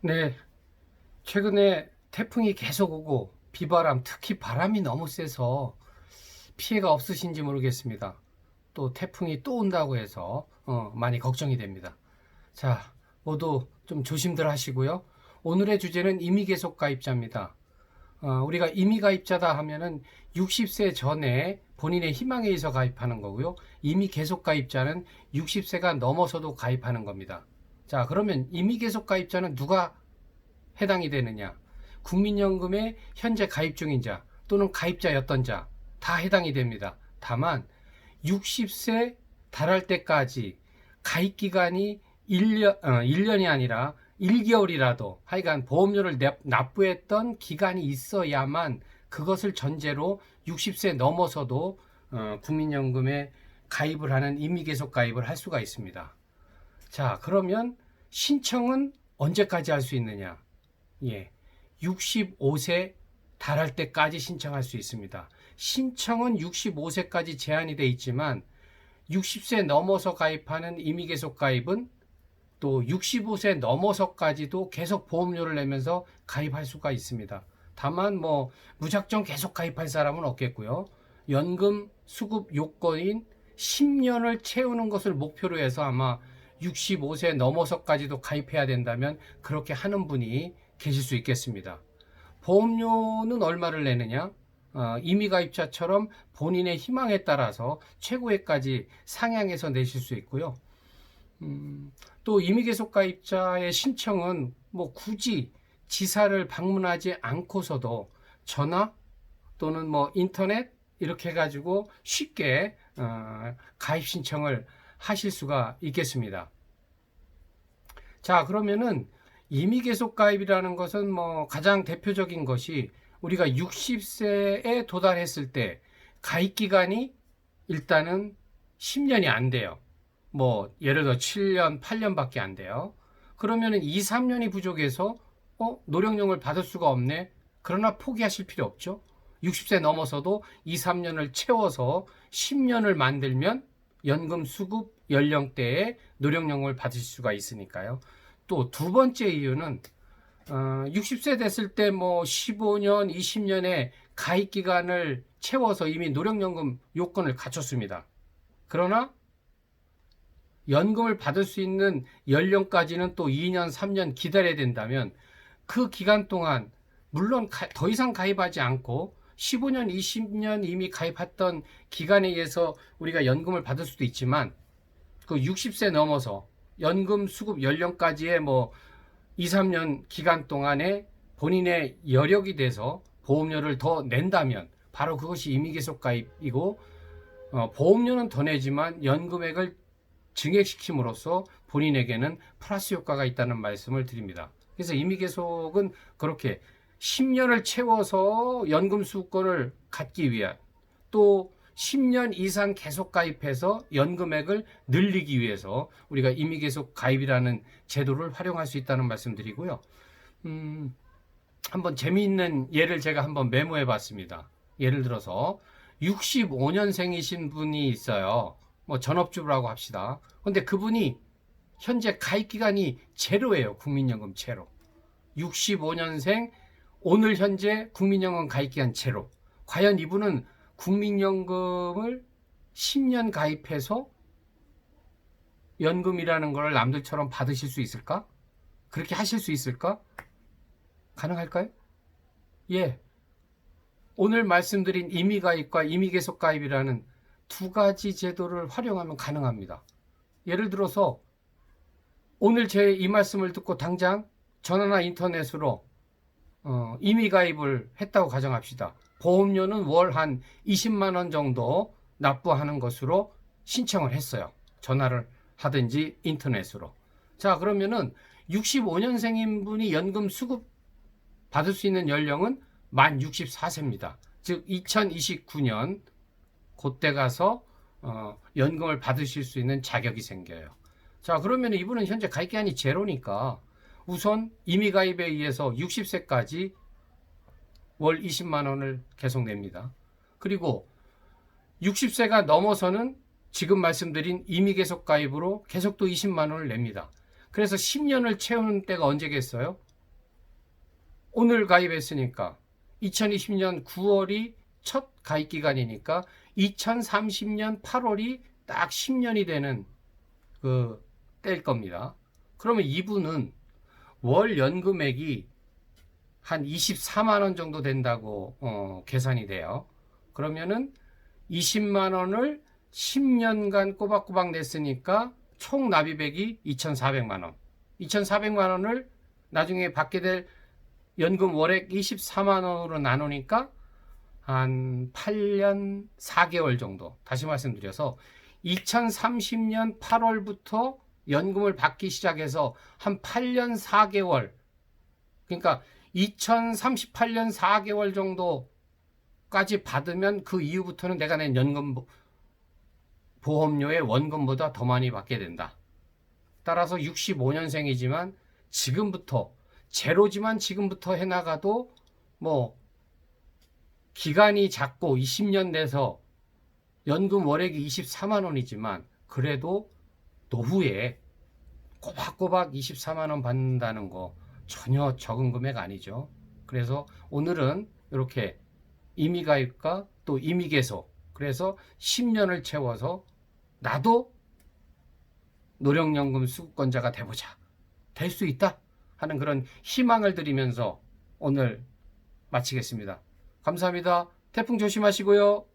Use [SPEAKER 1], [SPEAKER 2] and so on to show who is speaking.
[SPEAKER 1] 네, 최근에 태풍이 계속 오고 비바람, 특히 바람이 너무 세서 피해가 없으신지 모르겠습니다. 또 태풍이 또 온다고 해서 많이 걱정이 됩니다. 자, 모두 좀 조심들 하시고요. 오늘의 주제는 임의계속 가입자입니다. 우리가 임의가입자다 하면은 60세 전에 본인의 희망에 의해서 가입하는 거고요. 임의계속가입자는 60세가 넘어서도 가입하는 겁니다. 자, 그러면 임의계속가입자는 누가 해당이 되느냐? 국민연금에 현재 가입 중인 자 또는 가입자였던 자 다 해당이 됩니다. 다만 60세 달할 때까지 가입 기간이 1년이 아니라 1개월이라도 하여간 보험료를 납부했던 기간이 있어야만 그것을 전제로 60세 넘어서도 국민연금에 가입을 하는 임의계속 가입을 할 수가 있습니다. 자, 그러면 신청은 언제까지 할 수 있느냐? 예, 65세 달할 때까지 신청할 수 있습니다. 신청은 65세까지 제한이 돼 있지만 60세 넘어서 가입하는 임의계속 가입은 또 65세 넘어서까지도 계속 보험료를 내면서 가입할 수가 있습니다. 다만 뭐 무작정 계속 가입할 사람은 없겠고요. 연금 수급 요건인 10년을 채우는 것을 목표로 해서 아마 65세 넘어서까지도 가입해야 된다면 그렇게 하는 분이 계실 수 있겠습니다. 보험료는 얼마를 내느냐? 임의가입자처럼 본인의 희망에 따라서 최고액까지 상향해서 내실 수 있고요. 또 임의계속가입자의 신청은 뭐 굳이 지사를 방문하지 않고서도 전화 또는 뭐 인터넷 이렇게 해가지고 쉽게 가입 신청을 하실 수가 있겠습니다. 자, 그러면은 임의계속가입이라는 것은 뭐 가장 대표적인 것이 우리가 60세에 도달했을 때 가입 기간이 일단은 10년이 안 돼요. 뭐 예를 들어 7년, 8년밖에 안 돼요. 그러면은 2, 3년이 부족해서 노령용을 받을 수가 없네. 그러나 포기하실 필요 없죠. 60세 넘어서도 2, 3년을 채워서 10년을 만들면 연금 수급 연령대에 노령용을 받을 수가 있으니까요. 또 두 번째 이유는 60세 됐을 때 뭐 15년, 20년의 가입 기간을 채워서 이미 노령연금 요건을 갖췄습니다. 그러나 연금을 받을 수 있는 연령까지는 또 2년, 3년 기다려야 된다면 그 기간 동안 물론 더 이상 가입하지 않고 15년, 20년 이미 가입했던 기간에 의해서 우리가 연금을 받을 수도 있지만 그 60세 넘어서 연금 수급 연령까지의 뭐 2, 3년 기간 동안에 본인의 여력이 돼서 보험료를 더 낸다면 바로 그것이 임의계속 가입이고 보험료는 더 내지만 연금액을 증액시킴으로써 본인에게는 플러스 효과가 있다는 말씀을 드립니다. 그래서 임의계속은 그렇게 10년을 채워서 연금 수급권을 갖기 위한 또 10년 이상 계속 가입해서 연금액을 늘리기 위해서 우리가 임의계속 가입이라는 제도를 활용할 수 있다는 말씀드리고요. 한번 재미있는 예를 제가 한번 메모해 봤습니다. 예를 들어서 65년생이신 분이 있어요. 뭐 전업주부라고 합시다. 근데 그분이 현재 가입 기간이 제로예요. 국민연금 제로. 65년생 오늘 현재 국민연금 가입 기간 제로. 과연 이분은 국민연금을 10년 가입해서 연금이라는 걸 남들처럼 받으실 수 있을까? 그렇게 하실 수 있을까? 가능할까요? 예. 오늘 말씀드린 임의가입과 임의계속가입이라는 두 가지 제도를 활용하면 가능합니다. 예를 들어서 오늘 제 이 말씀을 듣고 당장 전화나 인터넷으로 임의가입을 했다고 가정합시다. 보험료는 월 한 20만 원 정도 납부하는 것으로 신청을 했어요. 전화를 하든지 인터넷으로. 자, 그러면은 65년생인 분이 연금 수급 받을 수 있는 연령은 만 64세입니다. 즉 2029년 그때 가서 연금을 받으실 수 있는 자격이 생겨요. 자, 그러면 이분은 현재 가입기한이 제로니까 우선 임의가입에 의해서 60세까지 월 20만 원을 계속 냅니다. 그리고 60세가 넘어서는 지금 말씀드린 임의계속 가입으로 계속 또 20만 원을 냅니다. 그래서 10년을 채우는 때가 언제겠어요? 오늘 가입했으니까 2020년 9월이 첫 가입 기간이니까 2030년 8월이 딱 10년이 되는 그 때일 겁니다. 그러면 이분은 월 연금액이 한 24만 원 정도 된다고 계산이 돼요. 그러면은 20만 원을 10년간 꼬박꼬박 냈으니까 총 납입액이 2,400만 원. 2,400만 원을 나중에 받게 될 연금 월액 24만 원으로 나누니까 한 8년 4개월 정도. 다시 말씀드려서 2030년 8월부터 연금을 받기 시작해서 한 8년 4개월. 그러니까 2038년 4개월 정도까지 받으면 그 이후부터는 내가 낸 연금 보험료의 원금보다 더 많이 받게 된다. 따라서 65년생이지만 지금부터 제로지만 지금부터 해나가도 뭐 기간이 작고 20년 내서 연금 월액이 24만 원이지만 그래도 노후에 꼬박꼬박 24만 원 받는다는 거 전혀 적은 금액 아니죠. 그래서 오늘은 이렇게 임의가입과 또 임의개소, 그래서 10년을 채워서 나도 노령연금 수급권자가 돼보자, 될 수 있다 하는 그런 희망을 드리면서 오늘 마치겠습니다. 감사합니다. 태풍 조심하시고요.